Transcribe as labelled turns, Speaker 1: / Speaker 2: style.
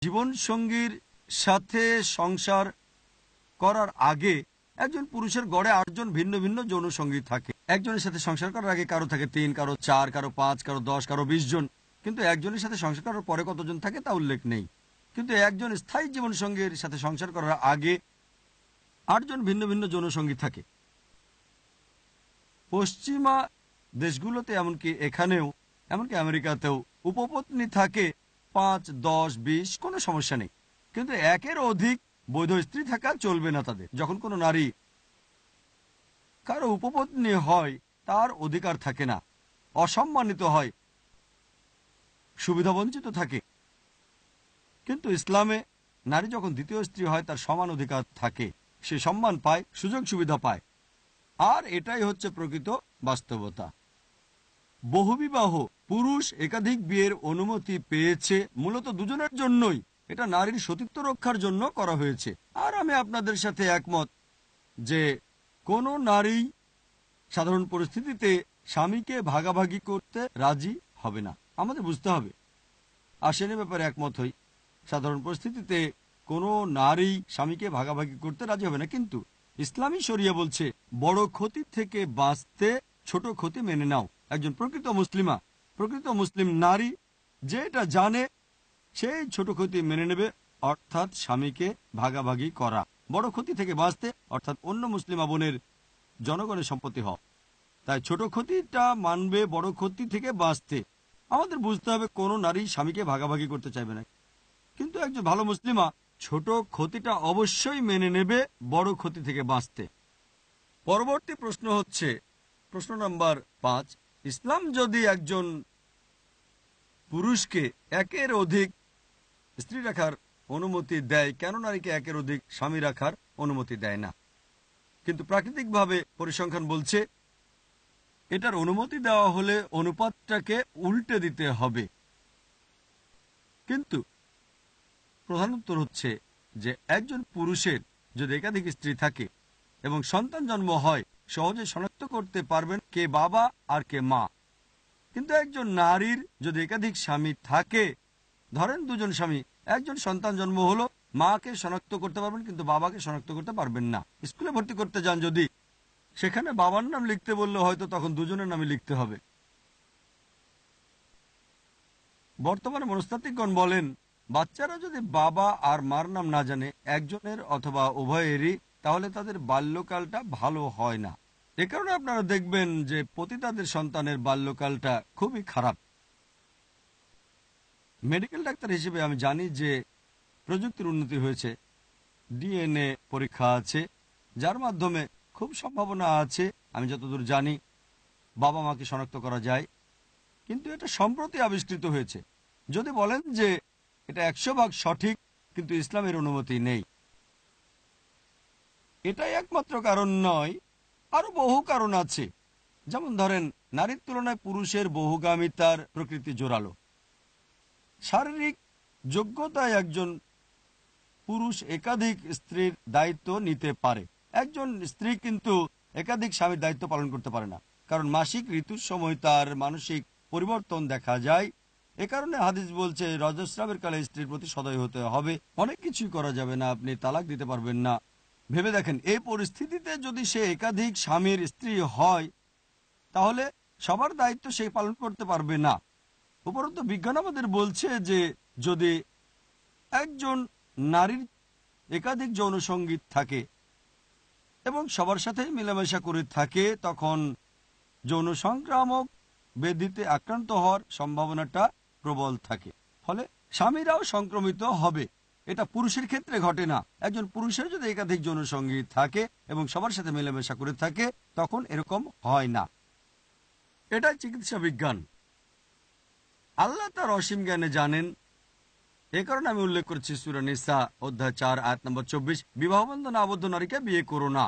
Speaker 1: জীবন সঙ্গীর সাথে সংসার করার আগে একজন পুরুষের গড়ে 8 জন ভিন্ন ভিন্ন যৌন সঙ্গী থাকে। একজনের সাথে সংসার করার আগে কারো থাকে 3, কারো 4, কারো 5, কারো 10, কারো 20 জন। কিন্তু একজনের সাথে সংসার করার পরে কতজন থাকে তা উল্লেখ নেই। কিন্তু একজন স্থায়ী জীবন সঙ্গীর সাথে সংসার করার আগে 8 জন ভিন্ন ভিন্ন যৌন সঙ্গী থাকে। পশ্চিমা দেশগুলোতে, এমনকি এখানেও, এমনকি আমেরিকাতেও উপপত্নী থাকে 5, 10, 20, কোনো সমস্যা নেই। কিন্তু একের অধিক বৈধ স্ত্রী থাকা চলবে না তাদের। যখন কোনো নারী কারো উপপত্নী হয় তার অধিকার থাকে না, অসম্মানিত হয়, সুবিধাবঞ্চিত থাকে। কিন্তু ইসলামে নারী যখন দ্বিতীয় স্ত্রী হয় তার সমান অধিকার থাকে, সে সম্মান পায়, সুযোগ সুবিধা পায়। আর এটাই হচ্ছে প্রকৃত বাস্তবতা। বহুবিবাহ, পুরুষ একাধিক বিয়ের অনুমতি পেয়েছে মূলত দুজনের জন্যই। এটা নারীর সতীত্ব রক্ষার জন্য করা হয়েছে। আর আমি আপনাদের সাথে একমত যে কোনো নারী সাধারণ পরিস্থিতিতে স্বামীকে ভাগাভাগি করতে রাজি হবে না। আমাদের বুঝতে হবে, আসেন ব্যাপারে একমত হই। সাধারণ পরিস্থিতিতে কোনো নারী স্বামীকে ভাগাভাগি করতে রাজি হবে না। কিন্তু ইসলামী শরিয়া বলছে বড় ক্ষতি থেকে বাঁচতে ছোট ক্ষতি মেনে নাও। একজন প্রকৃত মুসলিমা, প্রকৃত মুসলিম নারী যে এটা জানে, সেই ছোট ক্ষতি মেনে নেবে, অর্থাৎ স্বামীকে ভাগাভাগি করা। বড় ক্ষতি থেকে বাঁচতে অর্থাৎ অন্য মুসলিমা বোনের জনগণের সম্পত্তি হওয়া। তাই ছোট ক্ষতিটা মানবে বড় ক্ষতি থেকে বাঁচতে। আমাদের বুঝতে হবে কোনো নারী স্বামীকে ভাগাভাগি করতে চাইবে না। কিন্তু একজন ভালো মুসলিমা ছোট ক্ষতিটা অবশ্যই মেনে নেবে বড় ক্ষতি থেকে বাঁচতে। পরবর্তী প্রশ্ন হচ্ছে প্রশ্ন নাম্বার 5। ইসলাম যদি একজন পুরুষকে একের অধিক স্ত্রী রাখার অনুমতি দেয়, কেন নারীকে একের অধিক স্বামী রাখার অনুমতি দেয় না? কিন্তু প্রাকৃতিকভাবে পরিসংখ্যান বলছে এটার অনুমতি দেওয়া হলে অনুপাতটাকে উল্টে দিতে হবে। কিন্তু প্রধান উত্তর হচ্ছে যে একজন পুরুষের যদি একাধিক স্ত্রী থাকে এবং সন্তান জন্ম হয়, সহজে শনাক্ত করতে পারবেন কে বাবা আর কে মা। কিন্তু একজন নারীর যদি একাধিক স্বামী থাকে, ধরেন 2 জন স্বামী, একজন সন্তান জন্ম হলো, মাকে শনাক্ত করতে পারবেন কিন্তু বাবাকে শনাক্ত করতে পারবেন না। স্কুলে ভর্তি করতে যান যদি, সেখানে বাবার নাম লিখতে বললে হয়তো তখন দুজনের নামে লিখতে হবে। বর্তমানে মনস্তাত্ত্বিকগণ বলেন বাচ্চারা যদি বাবা আর মার নাম না জানে, একজনের অথবা উভয়েরই, তাহলে তাদের বাল্যকালটা ভালো হয় না। এ কারণে আপনারা দেখবেন যে পতিতাদের সন্তানের বাল্যকালটা খুবই খারাপ। মেডিকেল ডাক্তার হিসেবে আমি জানি যে প্রযুক্তির উন্নতি হয়েছে, ডিএনএ পরীক্ষা আছে, যার মাধ্যমে খুব সম্ভাবনা আছে, আমি যতদূর জানি, বাবা মাকে শনাক্ত করা যায়। কিন্তু এটা সম্প্রতি আবিষ্কৃত হয়েছে। যদি বলেন যে এটা 100% সঠিক, কিন্তু ইসলামের অনুমতি নেই, এটাই একমাত্র কারণ নয়, আরো বহু কারণ আছে। যেমন ধরেন, নারীর তুলনায় পুরুষের বহুগামিতার প্রকৃতি জোরালো। শারীরিক যোগ্যতায় একজন পুরুষ একাধিক স্ত্রীর দায়িত্ব নিতে পারে। একজন স্ত্রী কিন্তু একাধিক স্বামীর দায়িত্ব পালন করতে পারে না, কারণ মাসিক ঋতুর সময় তার মানসিক পরিবর্তন দেখা যায়। এ কারণে হাদিস বলছে রজস্রাবের কালে স্ত্রীর প্রতি সদয় হতে হবে। অনেক কিছুই করা যাবে না, আপনি তালাক দিতে পারবেন না। ভেবে দেখেন, এই পরিস্থিতিতে যদি সে একাধিক স্বামীর স্ত্রী হয়, তাহলে সবার দায়িত্ব সে পালন করতে পারবে না। উপরন্তু বিজ্ঞান আমাদের বলছে যে যদি একজন নারীর একাধিক যৌন সঙ্গীত থাকে এবং সবার সাথেই মেলামেশা করে থাকে, তখন যৌন সংক্রামক ব্যাধিতে আক্রান্ত হওয়ার সম্ভাবনাটা প্রবল থাকে। ফলে স্বামীরাও সংক্রমিত হবে। এটা পুরুষের ক্ষেত্রে ঘটে না। একজন পুরুষের যদি একাধিক যৌন সঙ্গী থাকে এবং সবার সাথে মেলামেশা করে থাকে, তখন এরকম হয় না। এটাই চিকিৎসা বিজ্ঞান। আল্লাহ তার অসীম জ্ঞানে জানেন। এ কারণে আমি উল্লেখ করেছি সূরা নিসা অধ্যায় 4 আয়াত নম্বর 24, বিবাহ বন্ধনে আবদ্ধ নারীকে বিয়ে করো না।